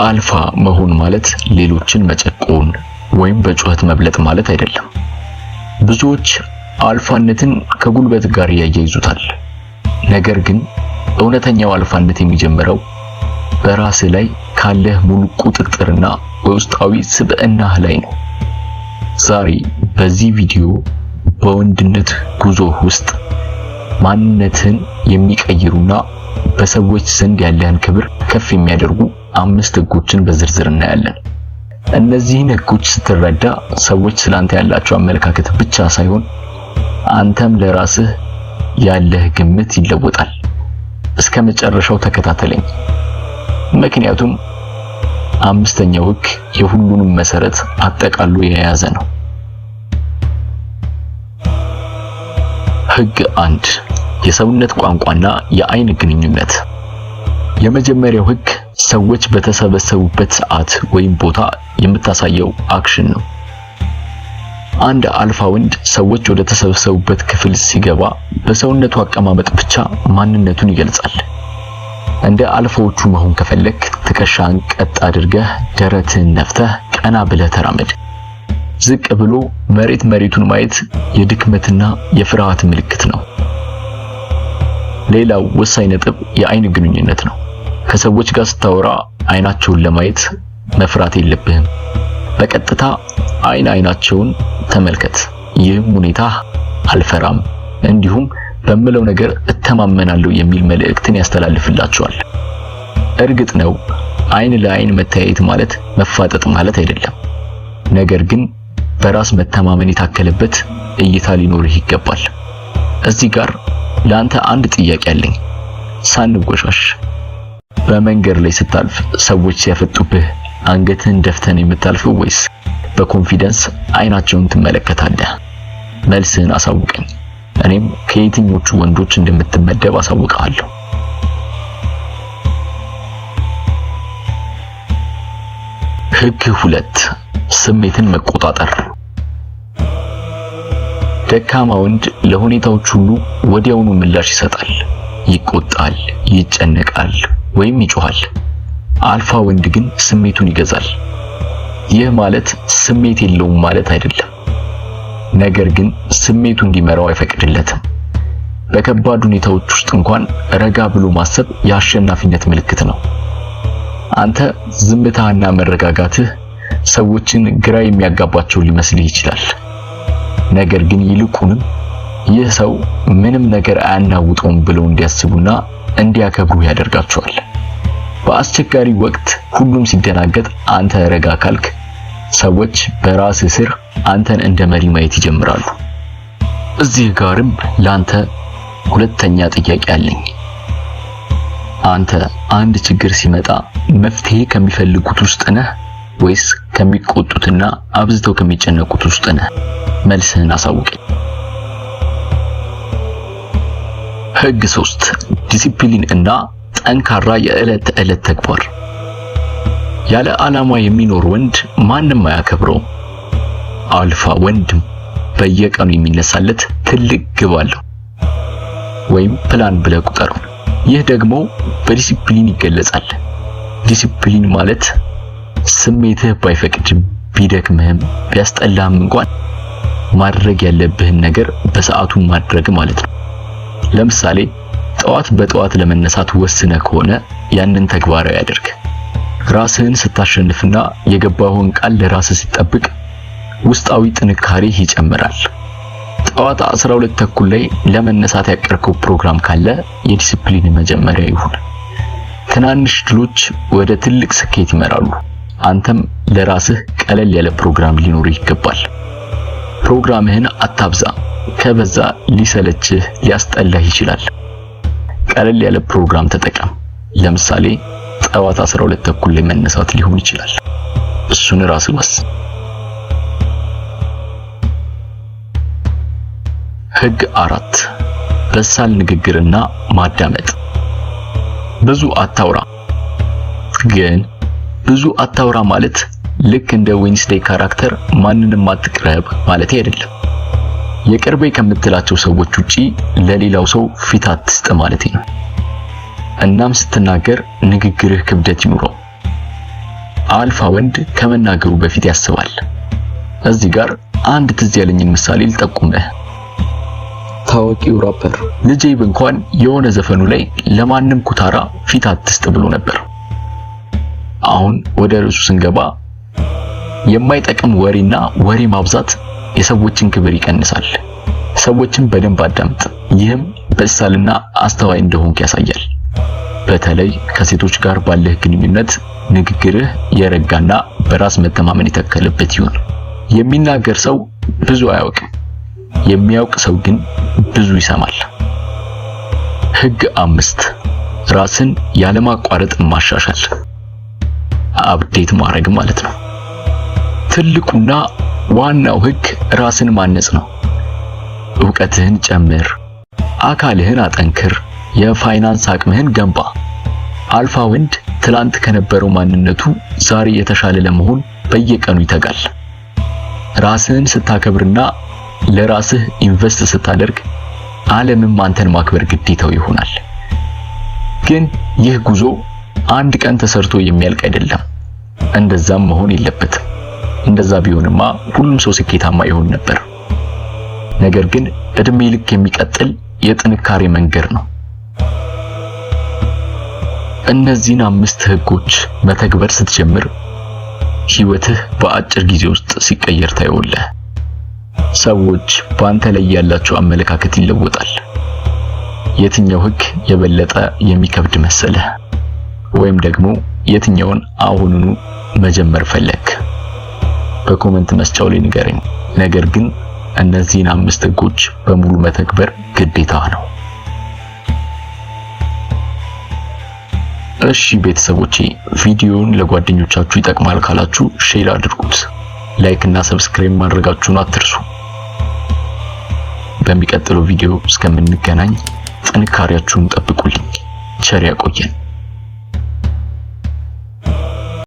አልፋ መሆን ማለት ሌሎችን መጨቆን ወይም በጩኸት መብለጥ ማለት አይደለም። ብዙዎች አልፋነትን ከጉልበት ጋር ያያይዙታል። ነገር ግን እውነተኛው አልፋነት የሚጀምረው በራስህ ላይ ካለህ ሙሉ ቁጥጥርና በውስጣዊ ስብዕናህ ላይ ነው። ዛሬ በዚህ ቪዲዮ በወንድነት ጉዞ ውስጥ ማንነትን የሚቀይሩና በሰዎች ዘንድ ያለህን ክብር ከፍ የሚያደርጉ 5 ህጎችን በዝርዝር እናያለን። እነዚህን ህጎች ስትረዳ ሰዎች ስላንተ ያላቸው አመለካከት ብቻ ሳይሆን አንተም ለራስህ ያለህ ግምት ይለወጣል። እስከ መጨረሻው ተከታተለኝ፣ ምክንያቱም 5ኛው ህግ የሁሉንም መሰረት አጠቃሎ የያዘ ነው። ህግ 1 የሰውነት ቋንቋና የአይን ግንኙነት። የመጀመሪያው ህግ ሰዎች በተሰበሰቡበት ሰዓት ወይም ቦታ የምታሳየው አክሽን ነው። አንድ አልፋ ወንድ ሰዎች ወደ ተሰበሰቡበት ክፍል ሲገባ በሰውነቱ አቀማመጥ ብቻ ማንነቱን ይገልጻል። እንደ አልፋዎቹ መሆን ከፈለክ ትከሻን ቀጥ አድርገህ ደረትህን ነፍተህ ቀና ብለህ ተራመድ። ዝቅ ብሎ መሬቱን ማየት የድክመትና የፍርሃት ምልክት ነው። ሌላው ወሳኝ ነጥብ የአይን ግንኙነት ነው። ከሰዎች ጋር ስታወራ አይናቸውን ለማየት መፍራት የለብህም። በቀጥታ አይናቸውን ተመልከት። ይህም ሁኔታ አልፈራም እንዲሁም በምለው ነገር እተማመናለሁ የሚል መልእክትን ያስተላልፍላቸዋል። እርግጥ ነው አይን ለአይን መተያየት ማለት መፋጠጥ ማለት አይደለም። ነገር ግን በራስ መተማመን የታከለበት እይታ ሊኖርህ ይገባል። እዚህ ጋር ለአንተ አንድ ጥያቄ አለኝ። ሳንጎሻሽ በመንገድ ላይ ስታልፍ ሰዎች ሲያፈጡብህ አንገትህን ደፍተን የምታልፈው ወይስ በኮንፊደንስ አይናቸውን ትመለከታለህ? መልስህን አሳውቀኝ። እኔም ከየትኞቹ ወንዶች እንደምትመደብ አሳውቀሃለሁ። ህግ 2 ስሜትን መቆጣጠር። ደካማ ወንድ ለሁኔታዎች ሁሉ ወዲያውኑ ምላሽ ይሰጣል። ይቆጣል፣ ይጨነቃል ወይም ይጮሃል። አልፋ ወንድ ግን ስሜቱን ይገዛል። ይህ ማለት ስሜት የለውም ማለት አይደለም። ነገር ግን ስሜቱ እንዲመራው አይፈቅድለትም። በከባድ ሁኔታዎች ውስጥ እንኳን ረጋ ብሎ ማሰብ የአሸናፊነት ምልክት ነው። አንተ ዝምታህና መረጋጋትህ ሰዎችን ግራ የሚያጋባቸው ሊመስልህ ይችላል። ነገር ግን ይልቁንም ይህ ሰው ምንም ነገር አያናውጠውም ብለው እንዲያስቡና እንዲያከብሩ ያደርጋቸዋል። በአስቸጋሪ ወቅት ሁሉም ሲደናገጥ አንተ ረጋ ካልክ ሰዎች በራስህ ስር አንተን እንደ መሪ ማየት ይጀምራሉ። እዚህ ጋርም ላንተ ሁለተኛ ጥያቄ አለኝ። አንተ አንድ ችግር ሲመጣ መፍትሄ ከሚፈልጉት ውስጥ ነህ ወይስ ከሚቆጡትና አብዝተው ከሚጨነቁት ውስጥ ነህ? መልስህን አሳውቀኝ። ህግ 3 ዲሲፕሊን እና ጠንካራ የዕለት ተዕለት ተግባር። ያለ ዓላማ የሚኖር ወንድ ማንም አያከብረው። አልፋ ወንድ በየቀኑ የሚነሳለት ትልቅ ግብ አለው ወይም ፕላን ብለህ ቁጠረው። ይህ ደግሞ በዲሲፕሊን ይገለጻል። ዲሲፕሊን ማለት ስሜትህ ባይፈቅድም ቢደክምህም ቢያስጠላህም እንኳን ማድረግ ያለብህን ነገር በሰዓቱ ማድረግ ማለት ነው። ለምሳሌ በጠዋት ለመነሳት ወስነህ ከሆነ ያንን ተግባራዊ አድርግ። ራስህን ስታሸንፍና የገባውን ቃል ለራስህ ስትጠብቅ ውስጣዊ ጥንካሬህ ይጨምራል። ጠዋት 12 ተኩል ላይ ለመነሳት ያቀርከው ፕሮግራም ካለ የዲሲፕሊን መጀመሪያ ይሁን። ትናንሽ ድሎች ወደ ትልቅ ስኬት ይመራሉ። አንተም ለራስህ ቀለል ያለ ፕሮግራም ሊኖርህ ይገባል። ፕሮግራምህን አታብዛ። ከበዛ ሊሰለችህ ሊያስጠላህ ይችላል። ቀለል ያለ ፕሮግራም ተጠቀም። ለምሳሌ ጠዋት 12 ተኩል ላይ መነሳት ሊሆን ይችላል። እሱን ራስህ ወስን። ህግ 4 በሳል ንግግርና ማዳመጥ። ብዙ አታውራ። ግን ብዙ አታውራ ማለት ልክ እንደ ዌንስዴይ ካራክተር ማንንም አትቅረብ ማለት አይደለም። የቅርቤ ከምትላቸው ሰዎች ውጪ ለሌላው ሰው ፊት አትስጥ ማለት ነው። እናም ስትናገር ንግግርህ ክብደት ይኑረው። አልፋ ወንድ ከመናገሩ በፊት ያስባል። እዚህ ጋር አንድ ትዝ ያለኝን ምሳሌ ልጠቁምህ። ታዋቂው ራፐር ልጅ ኤብ እንኳን የሆነ ዘፈኑ ላይ ለማንም ኩታራ ፊት አትስጥ ብሎ ነበር። አሁን ወደ ርዕሱ ስንገባ የማይጠቅም ወሬና ወሬ ማብዛት የሰዎችን ክብር ይቀንሳል። ሰዎችን በደንብ አዳምጥ። ይህም በሳልና አስተዋይ እንደሆንክ ያሳያል። በተለይ ከሴቶች ጋር ባለህ ግንኙነት ንግግርህ የረጋና በራስ መተማመን የተከለበት ይሁን። የሚናገር ሰው ብዙ አያውቅም፣ የሚያውቅ ሰው ግን ብዙ ይሰማል። ህግ 5 ራስን ያለማቋረጥ ማሻሻል፣ አፕዴት ማድረግ ማለት ነው። ትልቁና ዋናው ህግ ራስን ማነጽ ነው። ዕውቀትህን ጨምር፣ አካልህን አጠንክር፣ የፋይናንስ አቅምህን ገንባ። አልፋ ወንድ ትላንት ከነበረው ማንነቱ ዛሬ የተሻለ ለመሆን በየቀኑ ይተጋል። ራስህን ስታከብርና ለራስህ ኢንቨስት ስታደርግ ዓለምም አንተን ማክበር ግዴታው ይሆናል። ግን ይህ ጉዞ አንድ ቀን ተሰርቶ የሚያልቅ አይደለም። እንደዛም መሆን የለበትም። እንደዛ ቢሆንማ ሁሉም ሰው ስኬታማ ይሆን ነበር። ነገር ግን እድሜ ልክ የሚቀጥል የጥንካሬ መንገድ ነው። እነዚህን 5 ህጎች መተግበር ስትጀምር ህይወትህ በአጭር ጊዜ ውስጥ ሲቀየር ታየዋለህ። ሰዎች በአንተ ላይ ያላቸው አመለካከት ይለወጣል። የትኛው ህግ የበለጠ የሚከብድ መሰለህ? ወይም ደግሞ የትኛውን አሁኑኑ መጀመር ፈለግ? በኮሜንት መስጫው ላይ ንገረኝ። ነገር ግን እነዚህን 5 ህጎች በሙሉ መተግበር ግዴታ ነው። እሺ ቤተሰቦቼ፣ ቪዲዮውን ለጓደኞቻችሁ ይጠቅማል ካላችሁ ሼር አድርጉት። ላይክ እና ሰብስክራይብ ማድረጋችሁን አትርሱ። በሚቀጥለው ቪዲዮ እስከምንገናኝ ጥንካሬያችሁን ጠብቁልኝ። ቸር ያቆየን።